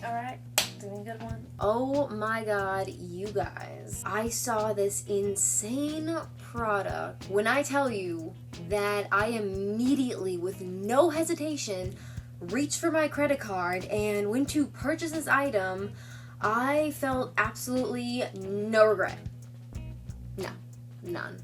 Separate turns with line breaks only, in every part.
All right. Doing a good one. Oh my god, you guys. I saw this insane product. When I tell you that I immediately, with no hesitation, reached for my credit card and went to purchase this item, I felt absolutely no regret. No, none.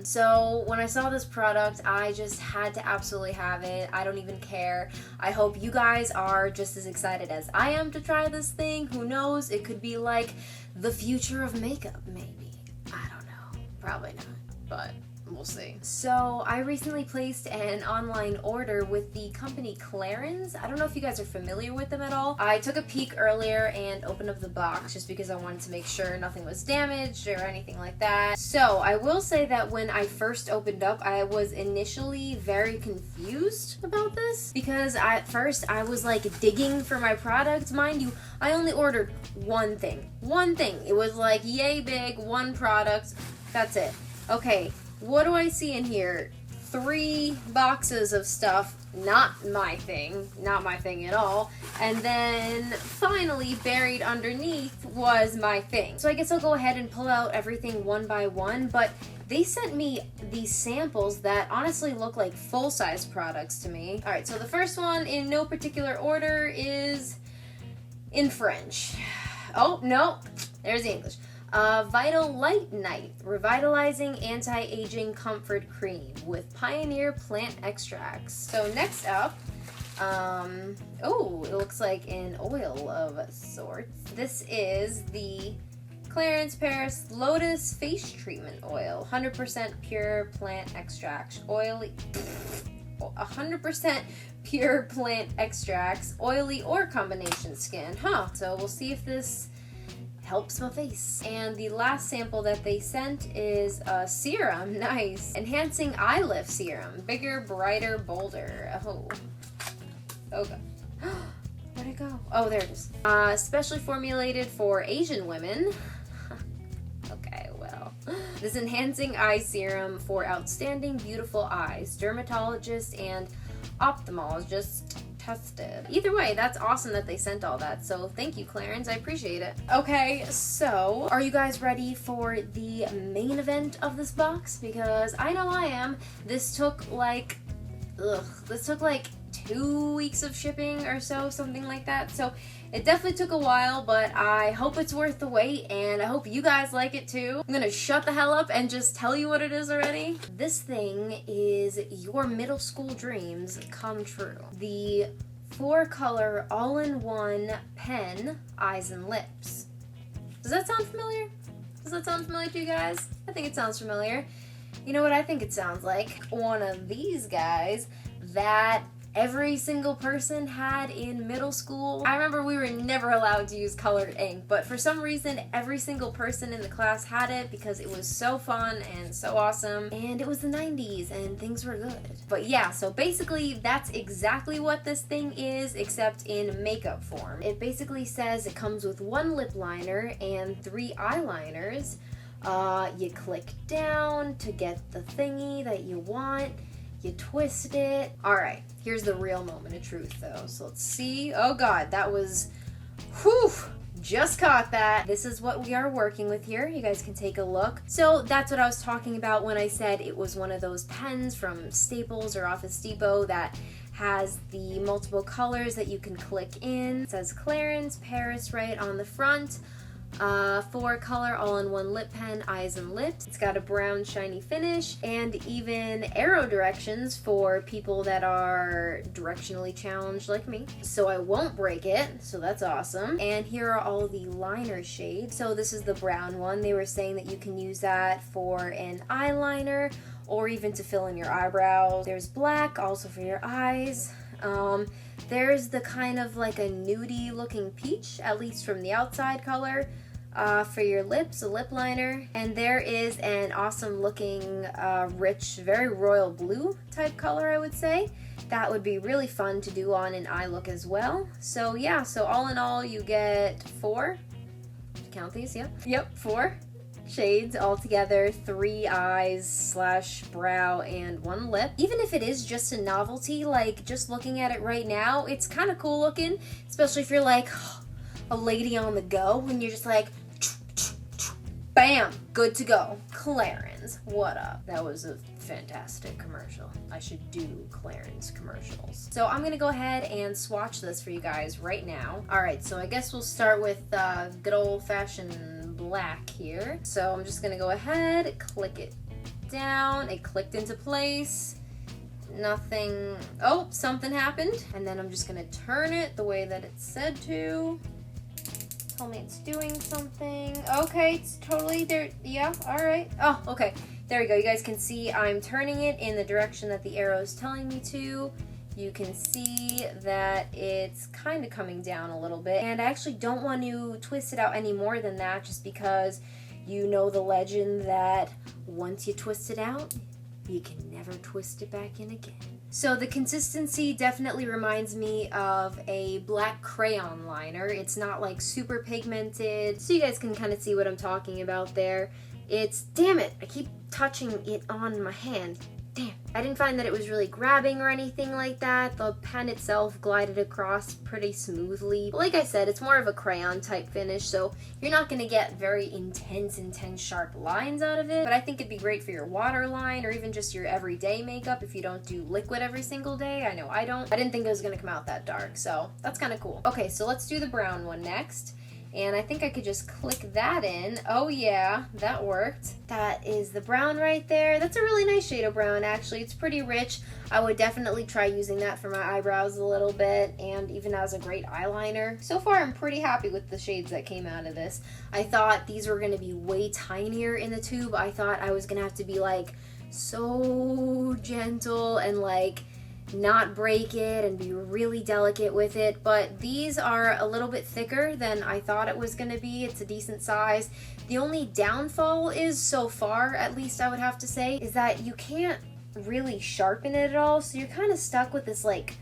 So when I saw this product, I just had to absolutely have it. I don't even care. I hope you guys are just as excited as I am to try this thing. Who knows? It could be like the future of makeup, maybe. I don't know. Probably not, but we'll see. So I recently placed an online order with the company Clarins. I don't know if you guys are familiar with them at all. I took a peek earlier and opened up the box just because I wanted to make sure nothing was damaged or anything like that. So I will say that when I first opened up, I was initially very confused about this because at first I was like digging for my product. Mind you, I only ordered one thing. It was like yay big, one product. That's it. Okay. What do I see in here? 3 boxes of stuff, not my thing at all. And then finally buried underneath was my thing. So I guess I'll go ahead and pull out everything one by one, but they sent me these samples that honestly look like full-size products to me. All right, so the first one in no particular order is in French. Oh, no, there's the English. Vital Light Night Revitalizing Anti-Aging Comfort Cream with Pioneer Plant Extracts. So next up, oh, it looks like an oil of sorts. This is the Clarins Paris Lotus Face Treatment Oil. 100% pure plant extract. Oily. 100% pure plant extracts. Oily or combination skin. So we'll see if this helps my face. And the last sample that they sent is a serum. Nice. Enhancing Eye Lift Serum. Bigger, brighter, bolder. Oh god. Where'd it go? Oh, there it is. Specially formulated for Asian women. Okay, well. This enhancing eye serum for outstanding, beautiful eyes. Dermatologist and ophthalmologist tested. Either way, that's awesome that they sent all that. So thank you, Clarins. I appreciate it. Okay, so are you guys ready for the main event of this box? Because I know I am. This took like 2 weeks of shipping or so, something like that. So it definitely took a while, but I hope it's worth the wait, and I hope you guys like it too. I'm gonna shut the hell up and just tell you what it is already. This thing is your middle school dreams come true. The 4-color all-in-one pen, eyes and lips. Does that sound familiar? Does that sound familiar to you guys? I think it sounds familiar. You know what I think it sounds like? One of these guys that every single person had in middle school. I remember we were never allowed to use colored ink, but for some reason every single person in the class had it because it was so fun and so awesome, and it was the 90s and things were good. But yeah, so basically that's exactly what this thing is, except in makeup form. It basically says it comes with 1 lip liner and 3 eyeliners. You click down to get the thingy that you want. You twist it. Alright, here's the real moment of truth though. So let's see. Oh god, that was, whew, just caught that. This is what we are working with here. You guys can take a look. So that's what I was talking about when I said it was one of those pens from Staples or Office Depot that has the multiple colors that you can click in. It says Clarins Paris right on the front. 4-color all-in-one lip pen, eyes and lips. It's got a brown shiny finish and even arrow directions for people that are directionally challenged like me. So I won't break it, so that's awesome. And here are all the liner shades. So this is the brown one. They were saying that you can use that for an eyeliner or even to fill in your eyebrows. There's black, also for your eyes. There's the kind of like a nudie looking peach, at least from the outside color, for your lips, a lip liner. And there is an awesome looking, rich, very royal blue type color, I would say. That would be really fun to do on an eye look as well. So yeah, so all in all, you get 4. Count these, yep, 4 shades altogether, 3 eyes / brow and 1 lip. Even if it is just a novelty, like just looking at it right now, it's kind of cool looking, especially if you're like, oh, a lady on the go when you're just like, bam, good to go. Clarins, what up? That was a fantastic commercial. I should do Clarins commercials. So I'm gonna go ahead and swatch this for you guys right now. All right, so I guess we'll start with good old-fashioned black here. So I'm just gonna go ahead, click it down. It clicked into place. Nothing, oh, something happened. And then I'm just gonna turn it the way that it said to. Tell me it's doing something. Okay, it's totally there. Yeah, all right. Oh, okay. There we go. You guys can see I'm turning it in the direction that the arrow is telling me to. You can see that it's kind of coming down a little bit. And I actually don't want to twist it out any more than that, just because you know the legend that once you twist it out, you can never twist it back in again. So the consistency definitely reminds me of a black crayon liner. It's not like super pigmented, so you guys can kind of see what I'm talking about there. It's, damn it, I keep touching it on my hand. Damn. I didn't find that it was really grabbing or anything like that. The pen itself glided across pretty smoothly. But like I said, it's more of a crayon type finish, so you're not going to get very intense sharp lines out of it. But I think it'd be great for your waterline or even just your everyday makeup if you don't do liquid every single day. I know I don't. I didn't think it was going to come out that dark, so that's kind of cool. Okay, so let's do the brown one next. And I think I could just click that in. Oh yeah, that worked. That is the brown right there. That's a really nice shade of brown, actually. It's pretty rich. I would definitely try using that for my eyebrows a little bit, and even as a great eyeliner. So far, I'm pretty happy with the shades that came out of this. I thought these were gonna be way tinier in the tube. I thought I was gonna have to be like so gentle and like not break it and be really delicate with it, but these are a little bit thicker than I thought it was going to be. It's a decent size. The only downfall is, so far at least I would have to say, is that you can't really sharpen it at all, so you're kind of stuck with this like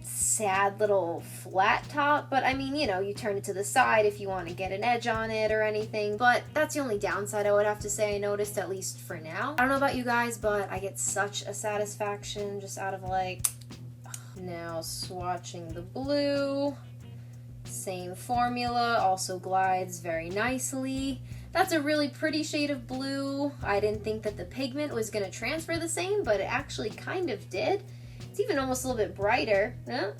sad little flat top. But I mean, you know, you turn it to the side if you want to get an edge on it or anything, but that's the only downside I would have to say I noticed, at least for now. I don't know about you guys, but I get such a satisfaction just out of like, now swatching the blue, same formula, also glides very nicely. That's a really pretty shade of blue. I didn't think that the pigment was going to transfer the same, but it actually kind of did. It's even almost a little bit brighter. No,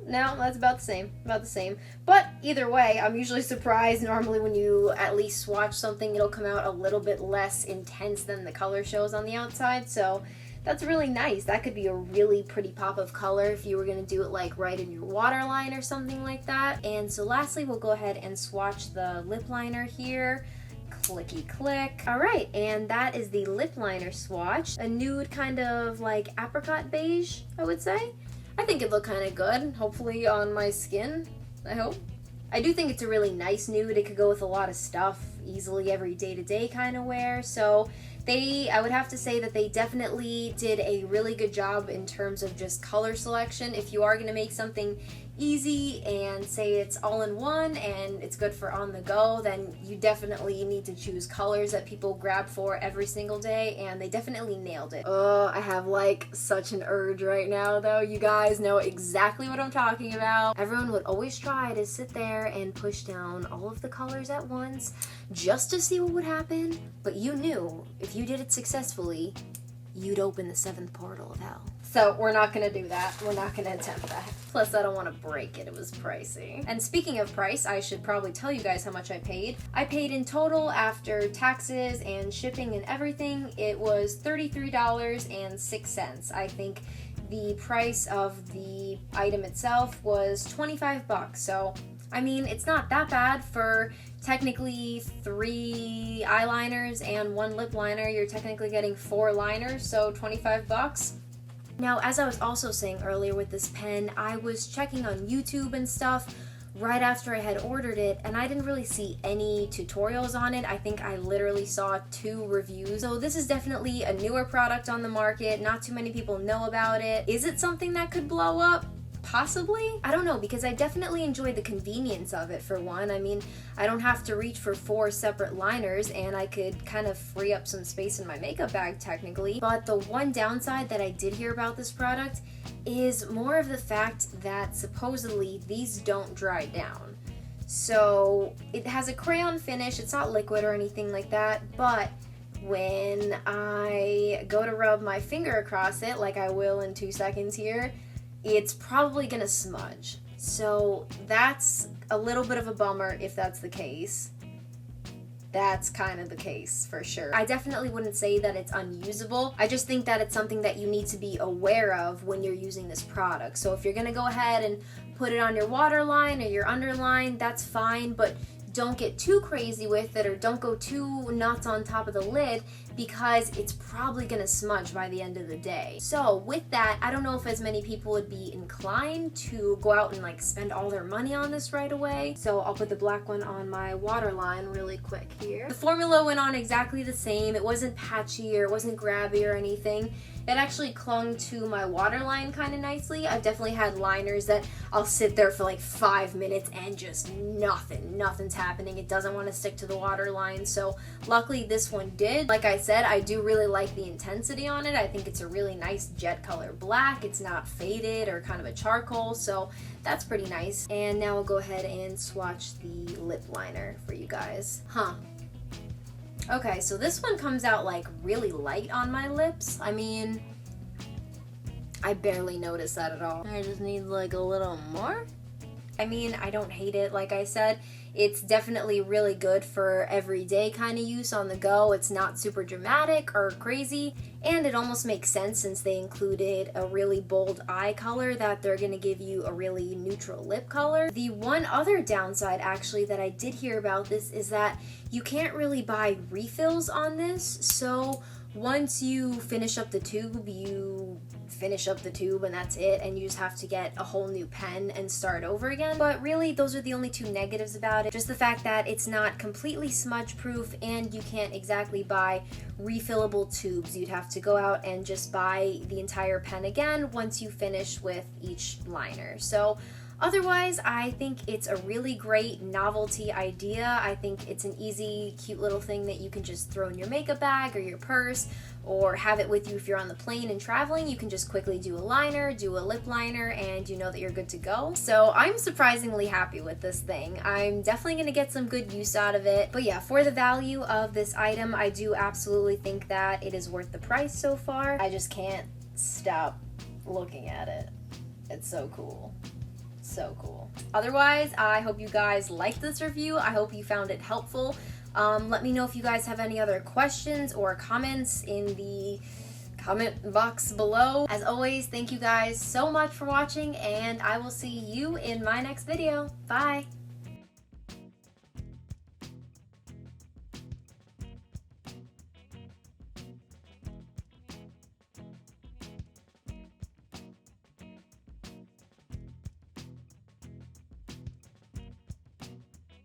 that's about the same. But either way, I'm usually surprised. Normally when you at least swatch something, it'll come out a little bit less intense than the color shows on the outside. So that's really nice. That could be a really pretty pop of color if you were going to do it like right in your waterline or something like that. And so lastly, we'll go ahead and swatch the lip liner here. Clicky click. All right, and that is the lip liner swatch. A nude kind of like apricot beige, I would say. I think it looked kind of good, hopefully on my skin, I hope. I do think it's a really nice nude. It could go with a lot of stuff, easily every day-to-day kind of wear. So I would have to say that they definitely did a really good job in terms of just color selection. If you are going to make something easy and say it's all in one and it's good for on the go, then you definitely need to choose colors that people grab for every single day, and they definitely nailed it. Oh, I have like such an urge right now though. You guys know exactly what I'm talking about. Everyone would always try to sit there and push down all of the colors at once just to see what would happen, but you knew if you did it successfully, you'd open the 7th portal of hell. So we're not gonna do that. We're not gonna attempt that. Plus, I don't want to break it. It was pricey. And speaking of price, I should probably tell you guys how much I paid. I paid in total, after taxes and shipping and everything, it was $33.06. I think the price of the item itself was 25 bucks. So I mean, it's not that bad for technically 3 eyeliners and 1 lip liner. You're technically getting 4 liners, so 25 bucks. Now, as I was also saying earlier with this pen, I was checking on YouTube and stuff right after I had ordered it, and I didn't really see any tutorials on it. I think I literally saw 2 reviews. So this is definitely a newer product on the market. Not too many people know about it. Is it something that could blow up? Possibly? I don't know, because I definitely enjoy the convenience of it, for one. I mean, I don't have to reach for 4 separate liners, and I could kind of free up some space in my makeup bag, technically. But the one downside that I did hear about this product is more of the fact that supposedly these don't dry down. So it has a crayon finish. It's not liquid or anything like that, but when I go to rub my finger across it, like I will in 2 seconds here, it's probably gonna smudge. So that's a little bit of a bummer if that's the case. That's kind of the case for sure. I definitely wouldn't say that it's unusable. I just think that it's something that you need to be aware of when you're using this product. So if you're gonna go ahead and put it on your waterline or your underline, that's fine, but don't get too crazy with it, or don't go too nuts on top of the lid, because it's probably gonna smudge by the end of the day. So with that, I don't know if as many people would be inclined to go out and like spend all their money on this right away. So I'll put the black one on my waterline really quick here. The formula went on exactly the same. It wasn't patchy or it wasn't grabby or anything. It actually clung to my waterline kind of nicely. I've definitely had liners that I'll sit there for like 5 minutes and just nothing's happening. It doesn't want to stick to the waterline. So luckily this one did. Like I said, I do really like the intensity on it. I think it's a really nice jet color black. It's not faded or kind of a charcoal, so that's pretty nice. And now I'll go ahead and swatch the lip liner for you guys. Okay, so this one comes out like really light on my lips. I mean, I barely notice that at all. I just need like a little more. I mean, I don't hate it. Like I said, it's definitely really good for everyday kind of use on the go. It's not super dramatic or crazy, and it almost makes sense since they included a really bold eye color that they're gonna give you a really neutral lip color. The one other downside actually that I did hear about this is that you can't really buy refills on this. So once you finish up the tube, you finish up the tube and that's it, and you just have to get a whole new pen and start over again. But really, those are the only two negatives about it. Just the fact that it's not completely smudge proof, and you can't exactly buy refillable tubes. You'd have to go out and just buy the entire pen again once you finish with each liner. So otherwise, I think it's a really great novelty idea. I think it's an easy, cute little thing that you can just throw in your makeup bag or your purse, or have it with you if you're on the plane and traveling. You can just quickly do a liner, do a lip liner, and you know that you're good to go. So I'm surprisingly happy with this thing. I'm definitely gonna get some good use out of it. But yeah, for the value of this item, I do absolutely think that it is worth the price so far. I just can't stop looking at it. It's so cool. So cool. Otherwise, I hope you guys liked this review. I hope you found it helpful. Let me know if you guys have any other questions or comments in the comment box below. As always, thank you guys so much for watching, and I will see you in my next video. Bye!